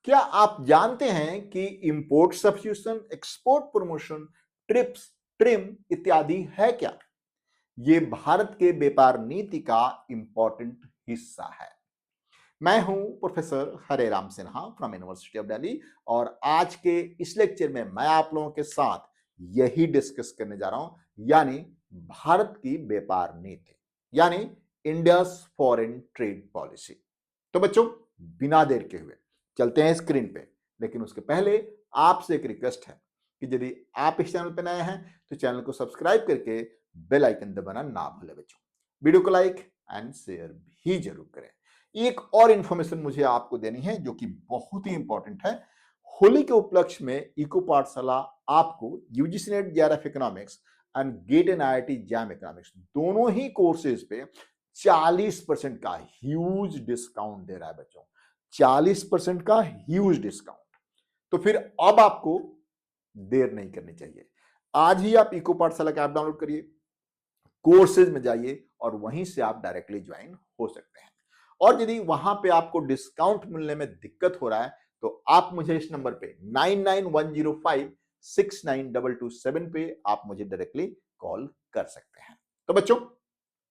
क्या आप जानते हैं कि import substitution, export promotion, trips, trim इत्यादि है क्या? ये भारत के व्यापार नीति का इंपॉर्टेंट हिस्सा है। मैं हूं professor Hare Ram Sinha from university of Delhi और आज के इस लेक्चर में मैं आप लोगों के साथ यही डिस्कस करने जा रहा हूं, यानी भारत की व्यापार नीति, यानी इंडियाज फॉरेन ट्रेड पॉलिसी। तो बच्चों, बिना देर के हुए चलते हैं स्क्रीन पे, लेकिन उसके पहले आपसे एक रिक्वेस्ट है कि यदि आप इस चैनल पर नए हैं तो चैनल को सब्सक्राइब करके बेल आइकन दबाना ना भूलें। बच्चों, वीडियो को लाइक एंड शेयर भी जरूर करें। एक और इंफॉर्मेशन मुझे आपको देनी है जो कि बहुत ही इंपॉर्टेंट है। होली के उपलक्ष्य में इको पाठशाला आपको UGC NET JRF economics and GATE and IIT JAM economics दोनों ही कोर्सेज पे 40% का ह्यूज डिस्काउंट दे रहा है बच्चों। 40% का ह्यूज डिस्काउंट। तो फिर अब आपको देर नहीं करनी चाहिए। आज ही आप इको पाठशाला का ऐप डाउनलोड करिए, कोर्सेज में जाइए और वहीं से आप डायरेक्टली ज्वाइन हो सकते हैं। और यदि वहां पे आपको डिस्काउंट मिलने में दिक्कत हो रहा है तो आप मुझे इस नंबर पे 9910569227 पे आप मुझे डायरेक्टली कॉल कर सकते हैं। तो बच्चों,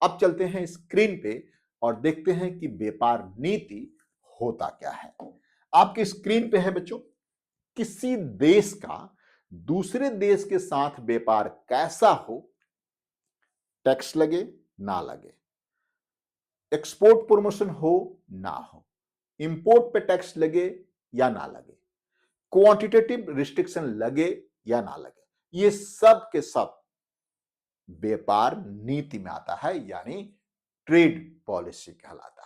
अब चलते हैं स्क्रीन पे और देखते हैं कि व्यापार नीति होता क्या है। आपकी स्क्रीन पे है बच्चों, किसी देश का दूसरे देश के साथ व्यापार कैसा हो, टैक्स लगे ना लगे, एक्सपोर्ट प्रमोशन हो ना हो, इंपोर्ट पे टैक्स लगे या ना लगे, क्वांटिटेटिव रिस्ट्रिक्शन लगे या ना लगे, ये सब के सब व्यापार नीति में आता है, यानी ट्रेड पॉलिसी कहलाता है।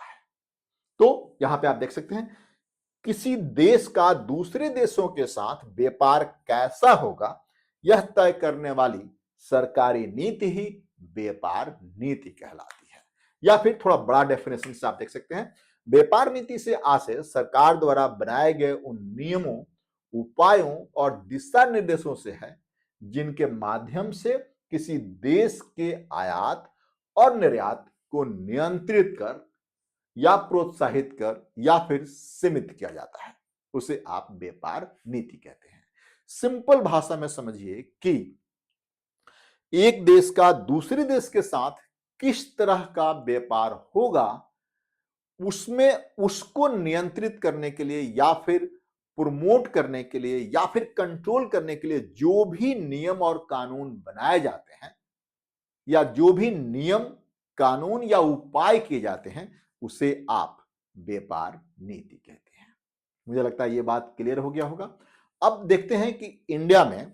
तो यहां पे आप देख सकते हैं, किसी देश का दूसरे देशों के साथ व्यापार कैसा होगा यह तय करने वाली सरकारी नीति ही व्यापार नीति कहलाती है। या फिर थोड़ा बड़ा डेफिनेशन से आप देख सकते हैं, व्यापार नीति से आशय सरकार द्वारा बनाए गए उन नियमों, उपायों और दिशा निर्देशों से है जिनके माध्यम से किसी देश के आयात और निर्यात को नियंत्रित कर या प्रोत्साहित कर या फिर सीमित किया जाता है, उसे आप व्यापार नीति कहते हैं। सिंपल भाषा में समझिए कि एक देश का दूसरे देश के साथ किस तरह का व्यापार होगा, उसमें उसको नियंत्रित करने के लिए या फिर प्रमोट करने के लिए या फिर कंट्रोल करने के लिए जो भी नियम और कानून बनाए जाते हैं या जो भी नियम, कानून या उपाय किए जाते हैं, उसे आप व्यापार नीति कहते हैं। मुझे लगता है यह बात क्लियर हो गया होगा। अब देखते हैं कि इंडिया में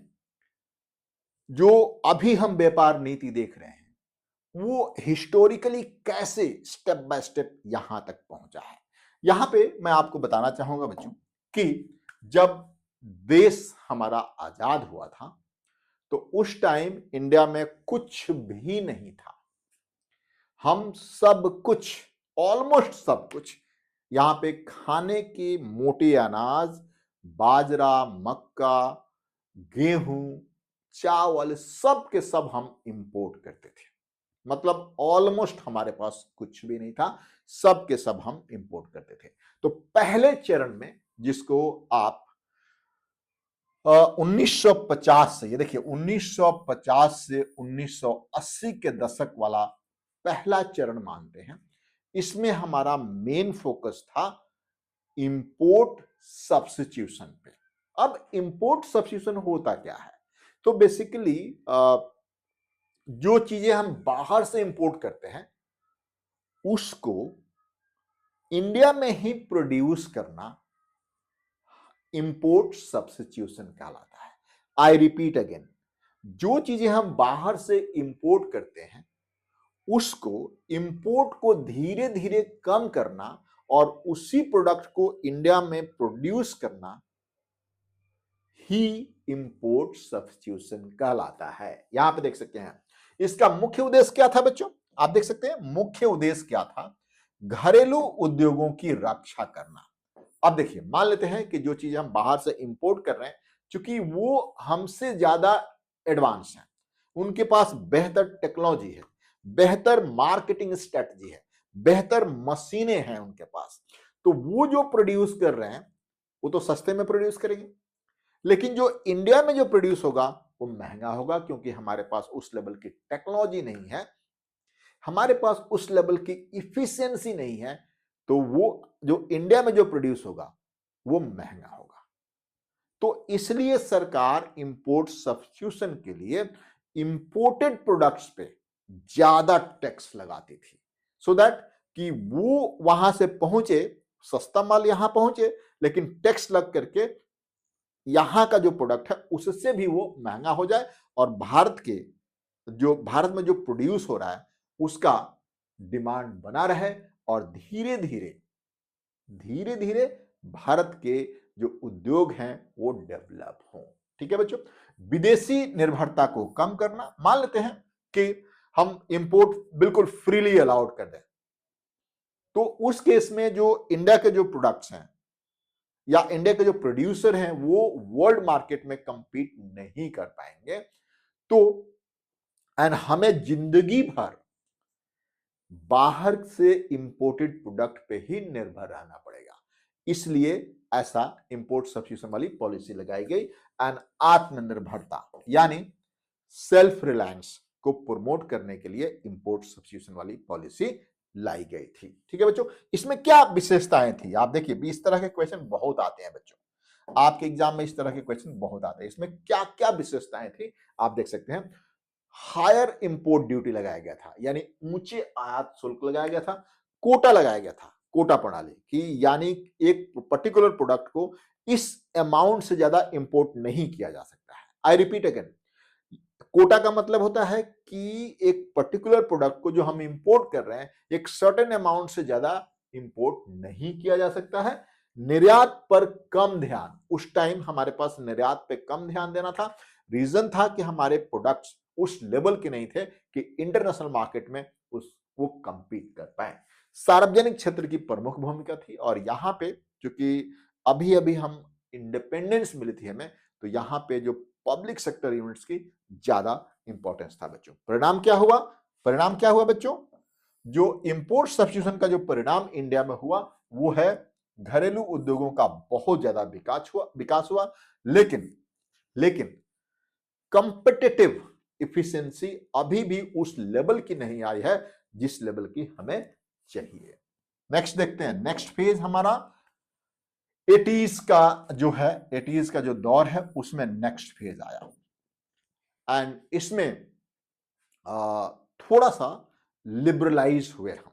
जो अभी हम व्यापार नीति देख रहे हैं वो हिस्टोरिकली कैसे स्टेप बाय स्टेप यहां तक पहुंचा है। यहां पे मैं आपको बताना चाहूंगा बच्चों कि जब देश हमारा आजाद हुआ था तो उस टाइम इंडिया में कुछ भी नहीं था। हम सब कुछ, ऑलमोस्ट सब कुछ, यहां पे खाने के मोटे अनाज, बाजरा, मक्का, गेहूं, चावल, सब के सब हम इंपोर्ट करते थे। मतलब ऑलमोस्ट हमारे पास कुछ भी नहीं था, सब के सब हम इंपोर्ट करते थे। तो पहले चरण में, जिसको आप 1950 से, ये देखिए 1950 से 1980 के दशक वाला पहला चरण मानते हैं, इसमें हमारा मेन फोकस था इंपोर्ट सब्स्टिट्यूशन पे। अब इंपोर्ट सब्स्टिट्यूशन होता क्या है? तो बेसिकली जो चीजें हम बाहर से इंपोर्ट करते हैं उसको इंडिया में ही प्रोड्यूस करना इंपोर्ट सब्स्टिट्यूशन कहलाता है। आई रिपीट अगेन, जो चीजें हम बाहर से इंपोर्ट करते हैं उसको, इंपोर्ट को धीरे धीरे कम करना और उसी प्रोडक्ट को इंडिया में प्रोड्यूस करना ही इंपोर्ट सब्स्टिट्यूशन कहलाता है। यहां पे देख सकते हैं इसका मुख्य उद्देश्य क्या था बच्चों, आप देख सकते हैं मुख्य उद्देश्य क्या था, घरेलू उद्योगों की रक्षा करना। अब देखिए, मान लेते हैं कि जो चीज हम बाहर से इंपोर्ट कर रहे हैं, क्योंकि वो हमसे ज्यादा एडवांस है, उनके पास बेहतर टेक्नोलॉजी है, बेहतर मार्केटिंग स्ट्रेटजी है, बेहतर मशीनें हैं उनके पास, तो वो जो प्रोड्यूस कर रहे हैं वो तो सस्ते में प्रोड्यूस करेंगे, लेकिन जो इंडिया में जो प्रोड्यूस होगा वो महंगा होगा, क्योंकि हमारे पास उस लेवल की टेक्नोलॉजी नहीं है, हमारे पास उस लेवल की इफिशियंसी नहीं है, तो वो जो इंडिया में जो प्रोड्यूस होगा वो महंगा होगा। तो इसलिए सरकार इंपोर्ट सब्स्टिट्यूशन के लिए इंपोर्टेड प्रोडक्ट्स पे ज्यादा टैक्स लगाती थी, सो दैट कि वो वहां से पहुंचे, सस्ता माल यहां पहुंचे, लेकिन टैक्स लग करके यहां का जो प्रोडक्ट है उससे भी वो महंगा हो जाए, और भारत में जो प्रोड्यूस हो रहा है उसका डिमांड बना रहे, और धीरे धीरे धीरे धीरे भारत के जो उद्योग हैं वो डेवलप हों। ठीक है बच्चों, विदेशी निर्भरता को कम करना, मान लेते हैं कि हम इंपोर्ट बिल्कुल फ्रीली अलाउड कर दें, तो उस केस में जो इंडिया के जो प्रोडक्ट्स हैं या इंडिया के जो प्रोड्यूसर हैं वो वर्ल्ड मार्केट में कंपीट नहीं कर पाएंगे, तो एंड हमें जिंदगी भर बाहर से इंपोर्टेड प्रोडक्ट पे ही निर्भर रहना पड़ेगा। इसलिए ऐसा इंपोर्ट सब्स्टिट्यूशन वाली पॉलिसी लगाई गई, एंड आत्मनिर्भरता यानी सेल्फ रिलायंस को प्रमोट करने के लिए इंपोर्ट सब्स्टिट्यूशन वाली पॉलिसी लाई गई थी। ठीक है बच्चों, इसमें क्या विशेषताएं थी, आप देखिए इस तरह के क्वेश्चन बहुत आते हैं बच्चों, आपके एग्जाम में इस तरह के क्वेश्चन बहुत आते हैं। इसमें क्या क्या विशेषताएं थी आप देख सकते हैं। हायर इंपोर्ट ड्यूटी लगाया गया था, यानी ऊंचे आयात शुल्क लगाया गया था, कोटा लगाया गया था, कोटा प्रणाली की, यानी एक पर्टिकुलर प्रोडक्ट को इस अमाउंट से ज्यादा इंपोर्ट नहीं किया जा सकता है। आई रिपीट अगेन, कोटा का मतलब होता है कि एक पर्टिकुलर प्रोडक्ट को जो हम इंपोर्ट कर रहे हैं एक सर्टेन अमाउंट से ज्यादा इंपोर्ट नहीं किया जा सकता है। निर्यात पर कम ध्यान, उस टाइम हमारे पास निर्यात पे कम ध्यान देना था। रीजन था कि हमारे प्रोडक्ट्स उस लेवल के नहीं थे कि इंटरनेशनल मार्केट में वो कंपीट कर पाए। सार्वजनिक क्षेत्र की प्रमुख भूमिका थी, और यहां पे चूंकि अभी अभी हम इंडिपेंडेंस मिली थी हमें, तो यहां पे जो पब्लिक सेक्टर यूनिट्स की ज्यादा इंपॉर्टेंस था बच्चों। परिणाम क्या हुआ, परिणाम क्या हुआ बच्चों, जो इंपोर्ट सब्स्टिट्यूशन का जो परिणाम इंडिया में हुआ वो है घरेलू उद्योगों का बहुत ज्यादा विकास हुआ, लेकिन लेकिन कंपिटिटिव इफिशिएंसी अभी भी उस लेवल की नहीं आई है जिस लेवल की हमें चाहिए। नेक्स्ट देखते हैं, नेक्स्ट फेज हमारा 80s का जो है, 80s का जो दौर है उसमें नेक्स्ट फेज आया, एंड इसमें थोड़ा सा लिबरलाइज हुए हम,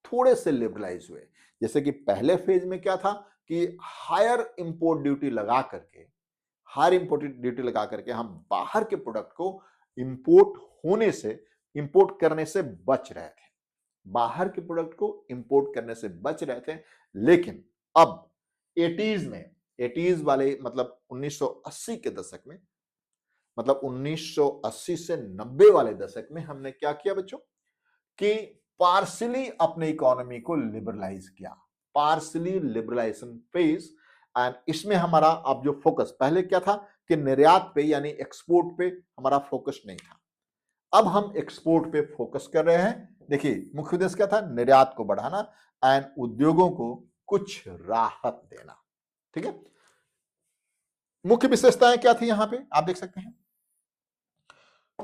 थोड़े से लिबरलाइज हुए। जैसे कि पहले फेज में क्या था कि हायर इंपोर्ट ड्यूटी लगा करके, हायर इंपोर्ट ड्यूटी लगा करके हम बाहर के प्रोडक्ट को इंपोर्ट करने से बच रहे थे, बाहर के प्रोडक्ट को इंपोर्ट करने से बच रहे थे। लेकिन अब 80s में, 80s वाले मतलब 1980 के दशक में, मतलब 1980 से 90 वाले दशक में हमने क्या किया बच्चों कि पार्शली अपने इकोनॉमी को लिबरलाइज किया, पार्शली लिबरलाइजेशन फेज। एंड इसमें हमारा अब जो फोकस, पहले क्या था कि निर्यात पे यानी एक्सपोर्ट पे हमारा फोकस नहीं था, अब हम एक्सपोर्ट पे फोकस कर रहे हैं। देखिए मुख्य उद्देश्य क्या था, निर्यात को बढ़ाना एंड उद्योगों को कुछ राहत देना। ठीक है, मुख्य विशेषताएं क्या थी यहां पे आप देख सकते हैं,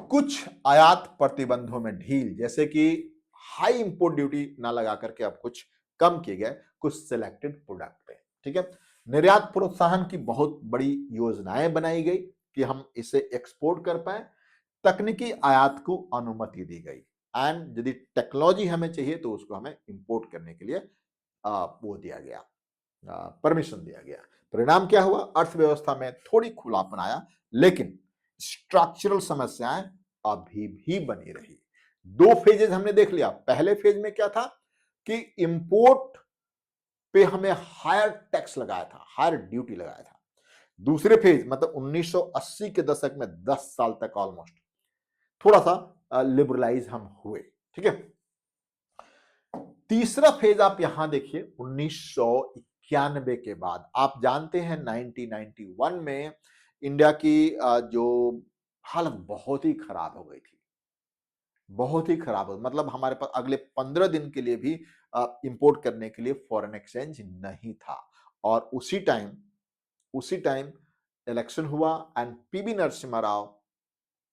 कुछ आयात प्रतिबंधों में ढील, जैसे कि हाई इंपोर्ट ड्यूटी ना लगा करके अब कुछ कम किए गए कुछ सिलेक्टेड प्रोडक्ट पे। ठीक है, निर्यात प्रोत्साहन की बहुत बड़ी योजनाएं बनाई गई कि हम इसे एक्सपोर्ट कर पाए, तकनीकी आयात को अनुमति दी गई, एंड यदि टेक्नोलॉजी हमें चाहिए तो उसको हमें इंपोर्ट करने के लिए वो दिया गया, परमिशन दिया गया। परिणाम क्या हुआ, अर्थव्यवस्था में थोड़ी खुलापन आया, लेकिन स्ट्रक्चरल समस्याएं अभी भी बनी रही। दो फेजेस हमने देख लिया, पहले फेज में क्या था कि इंपोर्ट पे हमें हायर टैक्स लगाया था, हायर ड्यूटी लगाया था। दूसरे फेज मतलब 1980 के दशक में 10 साल तक ऑलमोस्ट थोड़ा सा लिबरलाइज हम हुए। ठीक है, तीसरा फेज आप यहां देखिए 1991 के बाद, आप जानते हैं 1991 में इंडिया की जो हालत बहुत ही खराब हो गई थी, बहुत ही खराब हो, मतलब हमारे पास अगले 15 दिन के लिए भी इंपोर्ट करने के लिए फॉरेन एक्सचेंज नहीं था, और उसी टाइम इलेक्शन हुआ and PV Narasimha Rao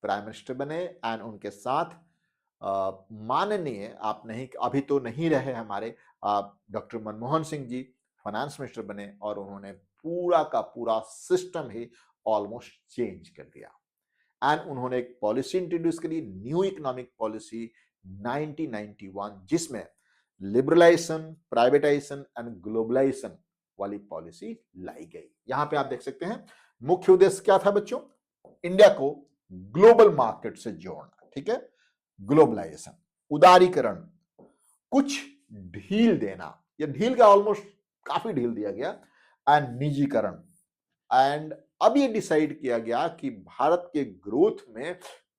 prime minister बने एंड उनके साथ माननीय आप नहीं अभी तो नहीं रहे हमारे doctor Manmohan Singh ji finance minister बने और उन्होंने पूरा का पूरा सिस्टम ही ऑलमोस्ट चेंज कर दिया एंड उन्होंने एक पॉलिसी इंट्रोड्यूस करी, न्यू इकोनॉमिक पॉलिसी 1991, जिसमें लिबरलाइजेशन, प्राइवेटाइजेशन एंड ग्लोबलाइजेशन वाली पॉलिसी लाई गई। यहां पे आप देख सकते हैं मुख्य उद्देश्य क्या था बच्चों, इंडिया को ग्लोबल मार्केट से जोड़ना, ठीक है, ग्लोबलाइजेशन, उदारीकरण, कुछ ढील देना, या ढील का ऑलमोस्ट काफी ढील दिया गया, एंड निजीकरण, एंड अब ये डिसाइड किया गया कि भारत के ग्रोथ में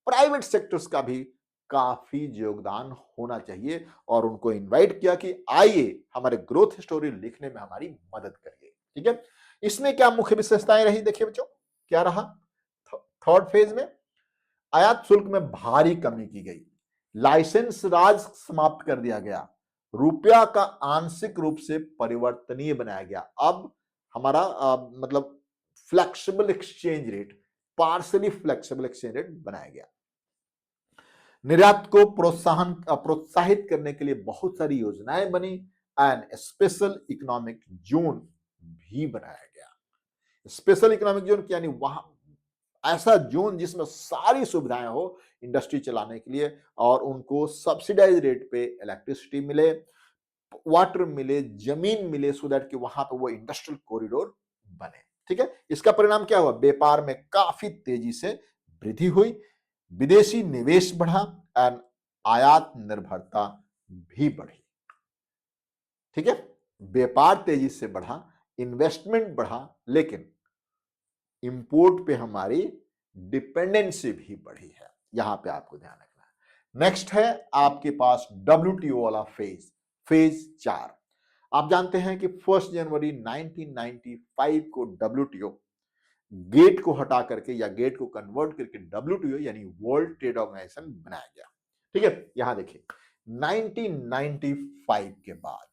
प्राइवेट सेक्टर्स का भी काफी योगदान होना चाहिए और उनको इनवाइट किया कि आइए हमारे ग्रोथ स्टोरी लिखने में हमारी मदद करिए, ठीक है। इसमें क्या मुख्य विशेषताएं रही, देखिए बच्चों क्या रहा। थर्ड फेज में आयात शुल्क में भारी कमी की गई, लाइसेंस राज समाप्त कर दिया गया, रुपया का आंशिक रूप से परिवर्तनीय बनाया गया। अब हमारा मतलब flexible exchange rate, partially flexible exchange rate बनाया गया। निर्यात को प्रोत्साहित करने के लिए बहुत सारी योजनाएं बनी एंड स्पेशल इकोनॉमिक जोन भी बनाया गया। स्पेशल इकोनॉमिक जोन यानी वहां ऐसा जोन जिसमें सारी सुविधाएं हो इंडस्ट्री चलाने के लिए और उनको सब्सिडाइज रेट पे इलेक्ट्रिसिटी मिले, वाटर मिले, जमीन मिले, सो दैट कि वहां पे वो इंडस्ट्रियल कॉरिडोर बने, ठीक है। इसका परिणाम क्या हुआ, व्यापार में काफी तेजी से वृद्धि हुई, विदेशी निवेश बढ़ा एंड आयात निर्भरता भी बढ़ी, ठीक है। व्यापार तेजी से बढ़ा, इन्वेस्टमेंट बढ़ा, लेकिन इंपोर्ट पे हमारी डिपेंडेंसी भी बढ़ी है, यहां पे आपको ध्यान रखना है। नेक्स्ट है आपके पास WTO वाला फेज 4। आप जानते हैं कि 1 जनवरी 1995 को WTO गेट को हटा करके या गेट को कन्वर्ट करके WTO यानी वर्ल्ड ट्रेड ऑर्गेनाइजेशन बनाया गया, ठीक है। यहां देखिए 1995 के बाद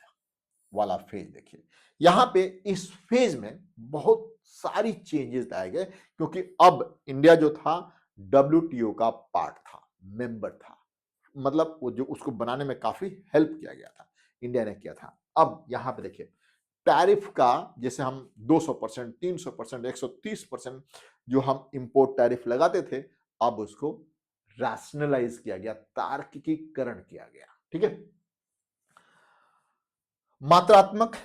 वाला फेज देखिए, यहां पे इस फेज में बहुत सारी चेंजेस लाए गए क्योंकि अब इंडिया जो था WTO का पार्ट था, मेंबर था, मतलब वो जो उसको बनाने में काफी हेल्प किया गया था, इंडिया ने किया था। अब यहां पे देखिए टैरिफ का जैसे हम 200%, 300%, 130% जो हम इंपोर्ट टैरिफ लगाते थे, अब उसको रैशनलाइज किया गया, तार्किकीकरण किया गया, ठीक है। मात्रात्मक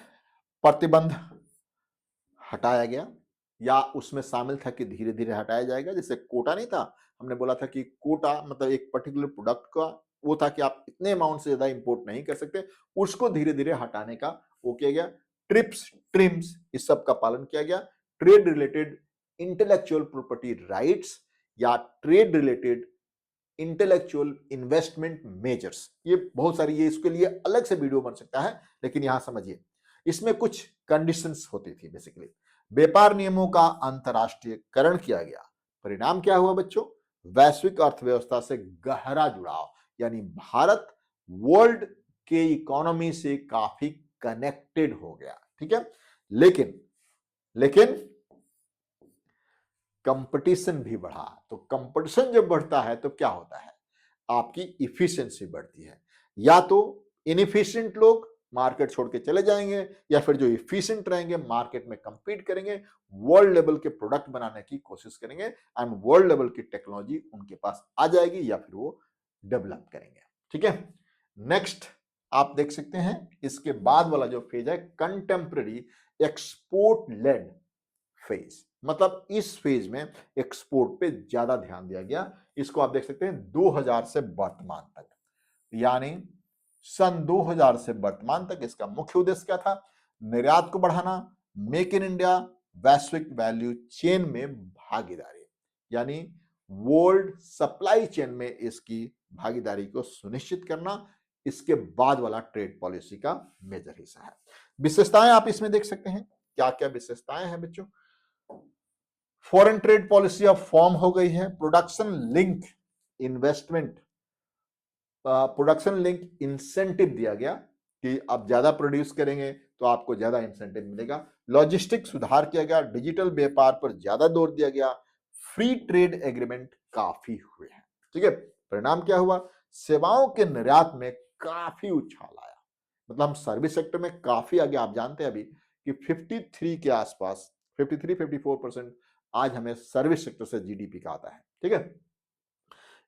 प्रतिबंध हटाया गया या उसमें शामिल था कि धीरे धीरे हटाया जाएगा। जैसे कोटा नहीं था, हमने बोला था कि कोटा मतलब एक पर्टिकुलर प्रोडक्ट का वो था कि आप इतने अमाउंट से ज्यादा इंपोर्ट नहीं कर सकते, उसको धीरे धीरे हटाने का वो किया गया। ट्रिप्स, ट्रिम्स, इस सब का पालन किया गया। Trade related intellectual property rights या trade related intellectual investment measures, ये बहुत सारी, ये इसके लिए अलग से वीडियो बन सकता है, लेकिन यहां समझिए इसमें कुछ कंडीशंस होती थी। बेसिकली व्यापार नियमों का अंतरराष्ट्रीयकरण किया गया। परिणाम क्या हुआ बच्चों, वैश्विक अर्थव्यवस्था से गहरा जुड़ाव, यानी भारत वर्ल्ड के इकोनॉमी से काफी कनेक्टेड हो गया, ठीक है। लेकिन लेकिन कंपटीशन भी बढ़ा। तो कंपटीशन जब बढ़ता है तो क्या होता है, आपकी इफिशिएंसी बढ़ती है। या तो इनएफिशिएंट लोग मार्केट छोड़ के चले जाएंगे या फिर जो इफिशिएंट रहेंगे मार्केट में कंपीट करेंगे, वर्ल्ड लेवल के प्रोडक्ट बनाने की कोशिश करेंगे एंड वर्ल्ड लेवल की टेक्नोलॉजी उनके पास आ जाएगी या फिर वो डेवलप करेंगे, ठीक है। नेक्स्ट आप देख सकते हैं इसके बाद वाला जो फेज है कंटेम्पररी एक्सपोर्ट लेड फेज, मतलब इस फेज में एक्सपोर्ट पे ज्यादा ध्यान दिया गया। इसको आप देख सकते हैं 2000 से वर्तमान तक, यानी सन 2000 से वर्तमान तक इसका मुख्य उद्देश्य क्या था, निर्यात को बढ़ाना, मेक इन इंडिया, वैश्विक वैल्यू चेन में भागीदारी, यानी वर्ल्ड सप्लाई चेन में इसकी भागीदारी को सुनिश्चित करना, इसके बाद वाला ट्रेड पॉलिसी का मेजर हिस्सा है। विशेषताएं आप इसमें देख सकते हैं, क्या क्या विशेषताएं हैं बच्चों। फॉरेन ट्रेड पॉलिसी अब फॉर्म हो गई है, production link investment, production link incentive दिया गया कि आप ज्यादा प्रोड्यूस करेंगे तो आपको ज्यादा इंसेंटिव मिलेगा। लॉजिस्टिक सुधार किया गया, डिजिटल व्यापार पर ज्यादा जोर दिया गया, फ्री ट्रेड एग्रीमेंट काफी हुए हैं। ठीक है, परिणाम क्या हुआ? सेवाओं के निर्यात में काफी उछाल आया। मतलब हम सर्विस सेक्टर में काफी आगे, आप जानते हैं अभी कि 53 के आसपास, 53-54% आज हमें सर्विस सेक्टर से जीडीपी का आता है। ठीक है,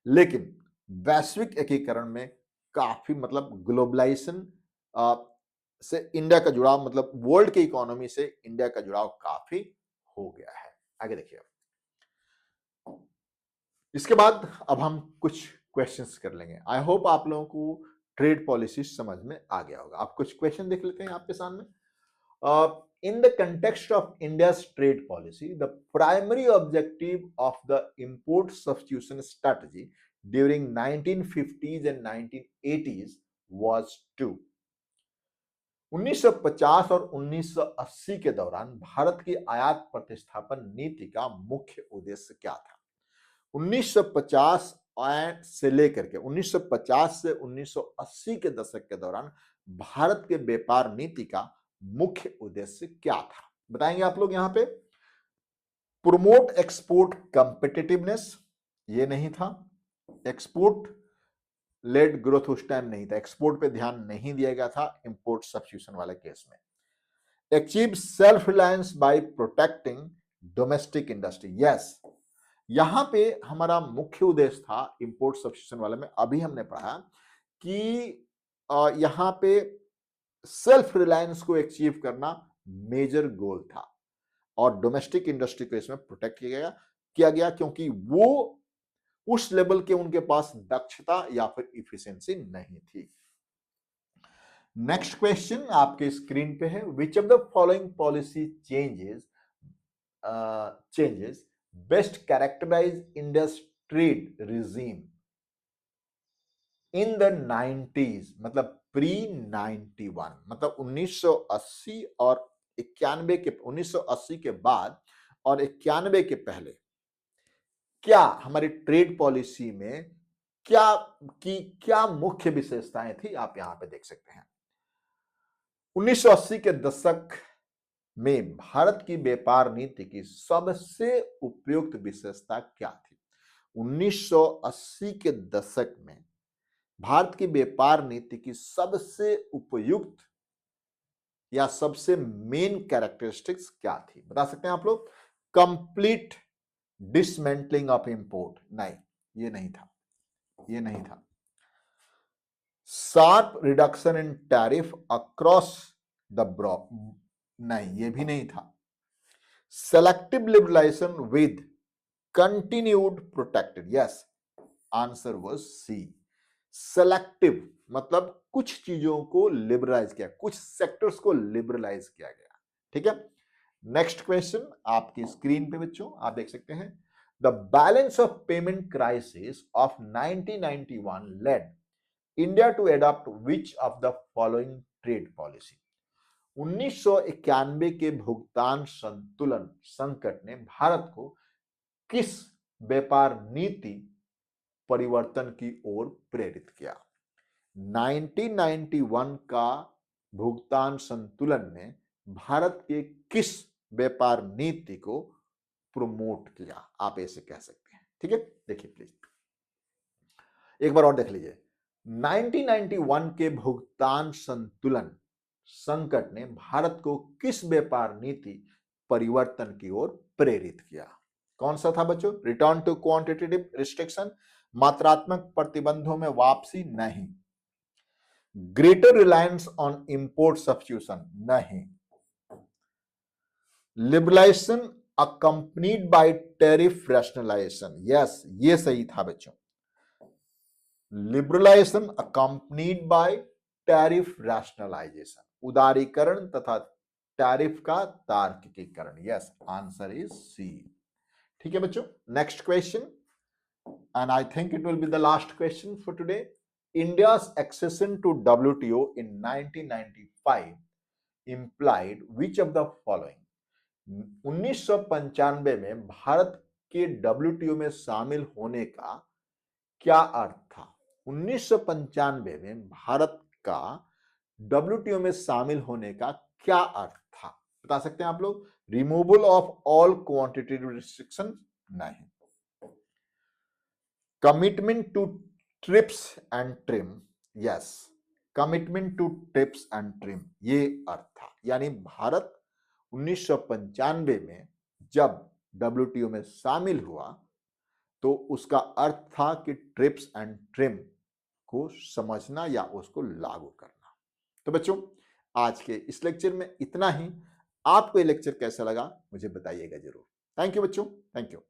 लेकिन वैश्विक एकीकरण में काफी, मतलब ग्लोबलाइजेशन से इंडिया का जुड़ाव, मतलब वर्ल्ड की इकोनॉमी से इंडिया का जुड़ाव काफी हो गया है। आगे देखिए, इसके बाद अब हम कुछ क्वेश्चंस कर लेंगे। आई होप आप लोगों को ट्रेड पॉलिसी समझ में आ गया होगा। आप कुछ क्वेश्चन देख लेते हैं आपके सामने। In the context of India's trade policy, the primary objective of the import substitution strategy during 1950s and 1980s was to 1950 और 1980 के दौरान भारत की आयात प्रतिस्थापन नीति का मुख्य उद्देश्य क्या था? 1950 से लेकर के 1950 से 1980 के दशक के दौरान भारत के व्यापार नीति का मुख्य उद्देश्य क्या था? बताएंगे आप लोग यहां पे। प्रोमोट एक्सपोर्ट कंपिटिटिवनेस, ये नहीं था। एक्सपोर्ट लेड ग्रोथ उस टाइम नहीं था, एक्सपोर्ट पे ध्यान नहीं दिया गया था इंपोर्ट सब्स्टिट्यूशन वाले केस में। Achieve self reliance by protecting domestic industry, yes, यहां पे हमारा मुख्य उद्देश्य था इंपोर्ट सब्स्टिट्यूशन वाले में। अभी हमने पढ़ा कि यहां पे सेल्फ रिलायंस को अचीव करना मेजर गोल था और डोमेस्टिक इंडस्ट्री को इसमें प्रोटेक्ट किया गया क्योंकि वो उस लेवल के उनके पास दक्षता या फिर इफिशिएंसी नहीं थी। नेक्स्ट क्वेश्चन आपके स्क्रीन पे है, which of the following policy changes best characterize India's trade regime in the 90s, मतलब प्री 91, मतलब 1980 और 91 के, 1980 के बाद और 91 के पहले क्या हमारी ट्रेड पॉलिसी में क्या मुख्य विशेषताएं थी, आप यहां पे देख सकते हैं। 1980 के दशक में भारत की व्यापार नीति की सबसे उपयुक्त विशेषता क्या थी? 1980 के दशक में भारत की व्यापार नीति की सबसे उपयुक्त या सबसे मेन कैरेक्टरिस्टिक्स क्या थी, बता सकते हैं आप लोग? कंप्लीट डिसमेंटलिंग ऑफ इंपोर्ट, नहीं, ये नहीं था, ये नहीं था। Sharp reduction in tariff across the block, नहीं, ये भी नहीं था। Selective liberalization with continued protected, yes, answer was C. Selective मतलब कुछ चीजों को लिबरलाइज किया, कुछ सेक्टर्स को लिबरलाइज किया गया। ठीक है, नेक्स्ट क्वेश्चन आपकी स्क्रीन पे बच्चों आप देख सकते हैं। The balance of payment crisis of 1991 led India to adopt which of the following trade policy? 1991 के भुगतान संतुलन संकट ने भारत को किस व्यापार नीति परिवर्तन की ओर प्रेरित किया? 1991 का भुगतान संतुलन ने भारत के किस व्यापार नीति को प्रमोट किया, आप ऐसे कह सकते हैं। ठीक है, देखिए प्लीज एक बार और देख लीजिए। 1991 के भुगतान संतुलन संकट ने भारत को किस व्यापार नीति परिवर्तन की ओर प्रेरित किया? कौन सा था बच्चों? रिटर्न टू क्वांटिटेटिव रिस्ट्रिक्शन, मात्रात्मक प्रतिबंधों में वापसी, नहीं। Greater reliance on import substitution, नहीं। Liberalisation accompanied by tariff rationalisation, yes, ये सही था बच्चों। Liberalisation accompanied by tariff rationalisation, उदारीकरण तथा टैरिफ का तार्किकीकरण, यस, आंसर इज सी। ठीक है बच्चों, next question, and I think it will be the last question for today. India's accession to WTO in 1995 implied which of the following? 1995 में भारत के WTO में शामिल होने का क्या अर्थ था? 1995 में भारत का WTO में शामिल होने का क्या अर्थ था, बता सकते हैं आप लोग? Removal of all quantitative restriction नहीं। Commitment to TRIPS and TRIM, yes, commitment to TRIPS and TRIM, ये अर्थ था। यानी भारत 1995 में जब डब्ल्यूटीओ में शामिल हुआ तो उसका अर्थ था कि ट्रिप्स एंड ट्रिम को समझना या उसको लागू करना। तो बच्चों, आज के इस लेक्चर में इतना ही। आपको ये लेक्चर कैसा लगा मुझे बताइएगा जरूर। थैंक यू बच्चों, थैंक यू।